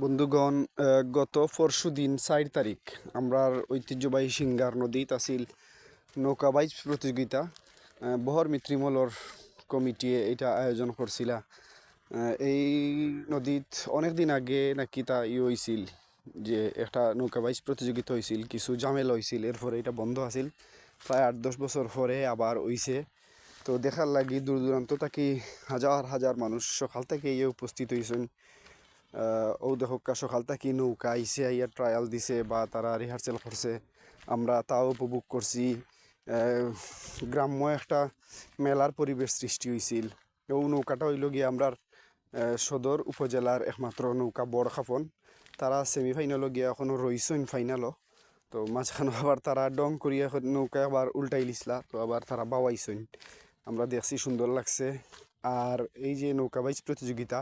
বন্ধুগণ, গত পরশুদিন 4 তারিখ আমরার ঐতিহ্যবাহী সিঙ্গার নদীত আছিল নৌকাবাইজ প্রতিযোগিতা। বহর মিত্রিমলর কমিটি এটা আয়োজন করছিলা। এই নদীত অনেক দিন আগে নাকি তা হয়েছিল যে একটা নৌকাবাইজ প্রতিযোগিতা হয়েছিল, কিছু ঝামেলা হয়েছিল, এরপরে এটা বন্ধ আছিল। প্রায় 8-10 বছর পরে আবার হইছে। তো দেখার লাগি দূর দূরান্ত থাকি হাজার হাজার মানুষ সকাল থেকে উপস্থিত হয়েছেন। ও দেখা সকাল থাকি নৌকা আইসে আইয়া ট্রায়াল দিছে বা তারা রিহার্সেল করছে, আমরা তাও উপভোগ করছি। গ্রাম্য একটা মেলার পরিবেশ সৃষ্টি হয়েছিল। ও নৌকাটা হইল গিয়ে আমরার সদর উপজেলার একমাত্র নৌকা বড় খাপন। তারা সেমিফাইনালও গিয়া এখনও রইছেন ফাইনালও। তো মাঝখানে আবার তারা ডং করিয়া নৌকা আবার উল্টাই লিসলা, তো আবার তারা বাওয়াইছেন, আমরা দেখছি, সুন্দর লাগছে। আর এই যে নৌকাবাইজ প্রতিযোগিতা,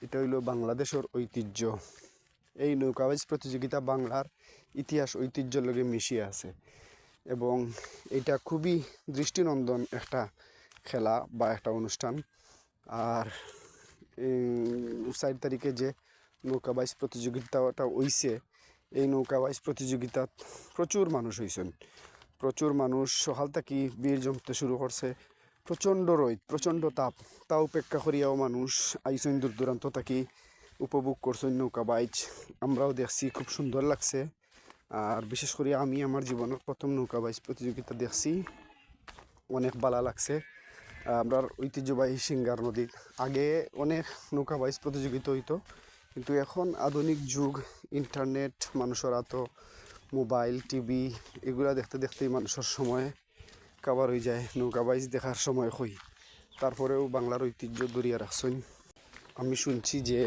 এটা হইল বাংলাদেশের ঐতিহ্য। এই নৌকাবাইজ প্রতিযোগিতা বাংলার ইতিহাস ঐতিহ্যের লগে মিশিয়ে আছে এবং এটা খুবই দৃষ্টিনন্দন একটা খেলা বা একটা অনুষ্ঠান। আর 4 তারিখে যে নৌকাবাইজ প্রতিযোগিতাটা হইছে, এই নৌকাবাইজ প্রতিযোগিতাত প্রচুর মানুষ হয়েছেন। প্রচুর মানুষ সকাল থেকে বীর জমতে শুরু করছে। প্রচণ্ড রোদ, প্রচণ্ড তাপ, তা উপেক্ষা করিয়াও মানুষ আইসেন দূর দূরান্ত থাকি, উপভোগ করছেন নৌকাবাইজ। আমরাও দেখছি, খুব সুন্দর লাগছে। আর বিশেষ করে আমি আমার জীবনের প্রথম নৌকাবাইজ প্রতিযোগিতা দেখছি, অনেক ভালো লাগছে। আমরা ঐতিহ্যবাহী সিঙ্গার নদীর আগে অনেক নৌকাবাইজ প্রতিযোগিতা হইতো, কিন্তু এখন আধুনিক যুগ, ইন্টারনেট, মানুষের তো মোবাইল, টিভি এগুলা দেখতে দেখতেই মানুষের সময় কাবার হয়ে যায়, নৌকাবাইজ দেখার সময় হই। তারপরেও বাংলার ঐতিহ্য দরিয়া রাখছেন। আমি শুনছি যে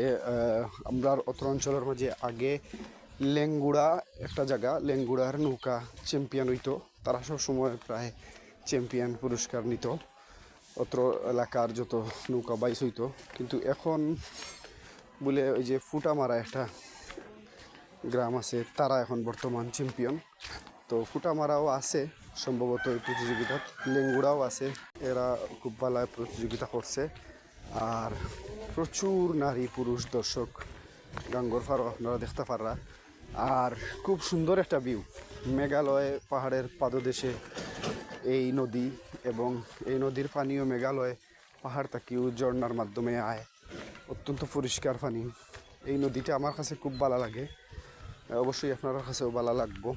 আমরার অত্র অঞ্চলের মাঝে আগে লেঙ্গুড়া একটা জায়গা, লেঙ্গুড়ার নৌকা চ্যাম্পিয়ন হইতো। তারা সব সময় প্রায় চ্যাম্পিয়ন পুরস্কার নিত অত্র এলাকার যত নৌকা বাইস হইতো। কিন্তু এখন বলে ওই যে ফুটামারা একটা গ্রাম আছে, তারা এখন বর্তমান চ্যাম্পিয়ন। তো ফুটামারাও আছে সম্ভবত এই প্রতিযোগিতাত, লেঙ্গুড়াও আছে, এরা খুব ভালো প্রতিযোগিতা করছে। আর প্রচুর নারী পুরুষ দর্শক গাঙ্গর ফারো আপনারা দেখতে পাররা। আর খুব সুন্দর একটা ভিউ, মেঘালয় পাহাড়ের পাদদেশে এই নদী, এবং এই নদীর পানিও মেঘালয় পাহাড় থেকেও ঝর্নার মাধ্যমে আয়, অত্যন্ত পরিষ্কার পানি। এই নদীটা আমার কাছে খুব ভালো লাগে, অবশ্যই আপনার কাছেও ভালো লাগবো।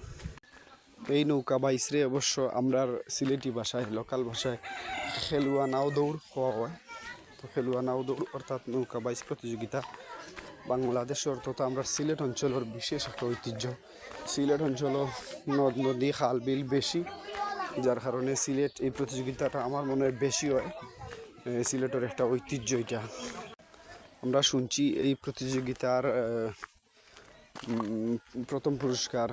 এই নৌকা বাইসরে অবশ্য আমরার সিলেটি ভাষায়, লোকাল ভাষায় খেলুয়া নাও দৌড় হওয়া হয়। তো খেলুয়া নাও দৌড় অর্থাৎ নৌকা বাইস প্রতিযোগিতা বাংলাদেশের তথা আমরা সিলেট অঞ্চলের বিশেষ একটা ঐতিহ্য। সিলেট অঞ্চল নদ নদী খাল বিল বেশি, যার কারণে সিলেট এই প্রতিযোগিতাটা আমার মনে হয় বেশি হয়। সিলেটের একটা ঐতিহ্য এটা। আমরা শুনছি এই প্রতিযোগিতার প্রথম পুরস্কার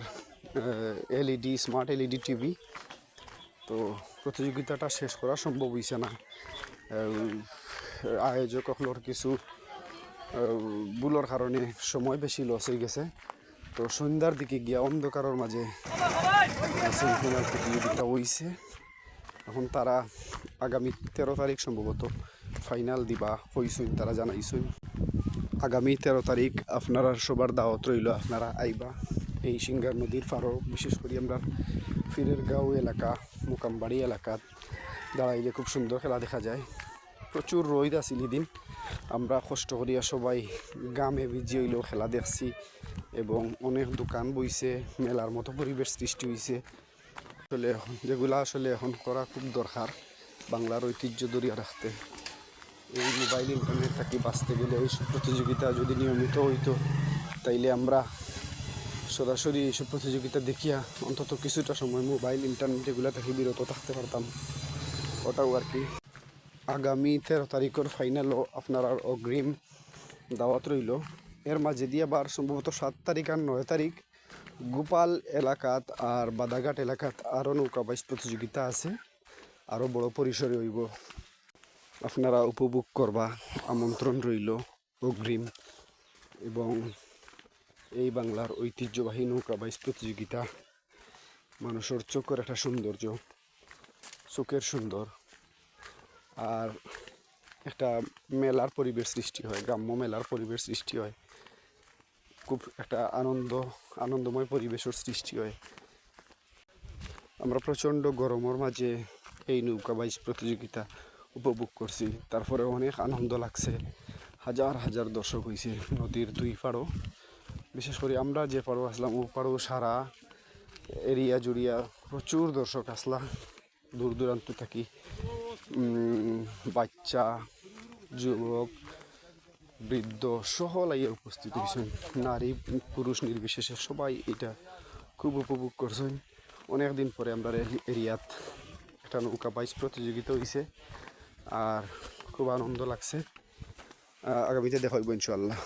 এলইডি, স্মার্ট এলইডি টিভি। তো প্রতিযোগিতাটা শেষ করা সম্ভব হয়েছে না, আয়োজক হলোর কিছু ভুলের কারণে সময় বেশি লস হয়ে গেছে। তো সন্ধ্যার দিকে গিয়া অন্ধকারের মাঝে সেমিফাইনাল প্রতিযোগিতা হয়েছে। এখন তারা আগামী 13 তারিখ সম্ভবত ফাইনাল দিবা হইসুন, তারা জানাইছুন। আগামী 13 তারিখ আপনারা সবার দাওয়াত রইল, আপনারা আইবা এই সিঙ্গার নদীর পাড়ও। বিশেষ করে আমরা ফিরের গাঁও এলাকা, মোকামবাড়ি এলাকাত দাঁড়াইলে খুব সুন্দর খেলা দেখা যায়। প্রচুর রোদ আছিল এদিন, আমরা কষ্ট করিয়া সবাই গামে ভিজি হইলেও খেলা দেখছি, এবং অনেক দোকান বইছে, মেলার মতো পরিবেশ সৃষ্টি হয়েছে। আসলে যেগুলা আসলে এখন করা খুব দরকার বাংলার ঐতিহ্য ধরিয়া রাখতে। এই মোবাইল ইন্টারনেট থাকি বাঁচতে গেলে এইসব প্রতিযোগিতা যদি নিয়মিত হইতো, তাইলে আমরা সরাসরি এইসব প্রতিযোগিতা দেখিয়া অন্তত কিছুটা সময় মোবাইল ইন্টারনেট এগুলা থেকে বিরত থাকতে পারতাম। ওটাও আর কি। আগামী 13 তারিখের ফাইনালও আপনার অগ্রিম দাওয়াত রইল। এর মাঝে দিয়ে আবার সম্ভবত 7 তারিখ আর 9 তারিখ গোপাল এলাকাত আর বাদাঘাট এলাকাত আরও নৌকাবাইজ প্রতিযোগিতা আছে, আরও বড় পরিসরে হইব। আপনারা উপভোগ করবা, আমন্ত্রণ রইল অগ্রিম। এবং এই বাংলার ঐতিহ্যবাহী নৌকাবাইজ প্রতিযোগিতা মানুষের চোখের একটা সৌন্দর্য, চোখের সুন্দর। আর একটা মেলার পরিবেশ সৃষ্টি হয়, গ্রাম্য মেলার পরিবেশ সৃষ্টি হয়। খুব একটা আনন্দময় পরিবেশের সৃষ্টি হয়। আমরা প্রচণ্ড গরমের মাঝে এই নৌকা বাইচ প্রতিযোগিতা উপভোগ করছি, তারপরে অনেক আনন্দ লাগছে। হাজার হাজার দর্শক হয়েছে নদীর দুই পাড়ও, বিশেষ করে আমরা যে পাড়ও আসলাম ও পাড়ও সারা এরিয়া জুড়িয়া প্রচুর দর্শক আসলা, দূর দূরান্ত থাকি বাচ্চা যুবক বৃদ্ধ সহ লাইয়া উপস্থিত হয়েছেন, নারী পুরুষ নির্বিশেষে সবাই এটা খুব উপভোগ করছেন। অনেক দিন পরে আমরা এরিয়াত একটা নৌকা বাইচ প্রতিযোগিতা হয়েছে, আর খুব আনন্দ লাগছে। আগামীতে দেখা হইব ইনশাআল্লাহ।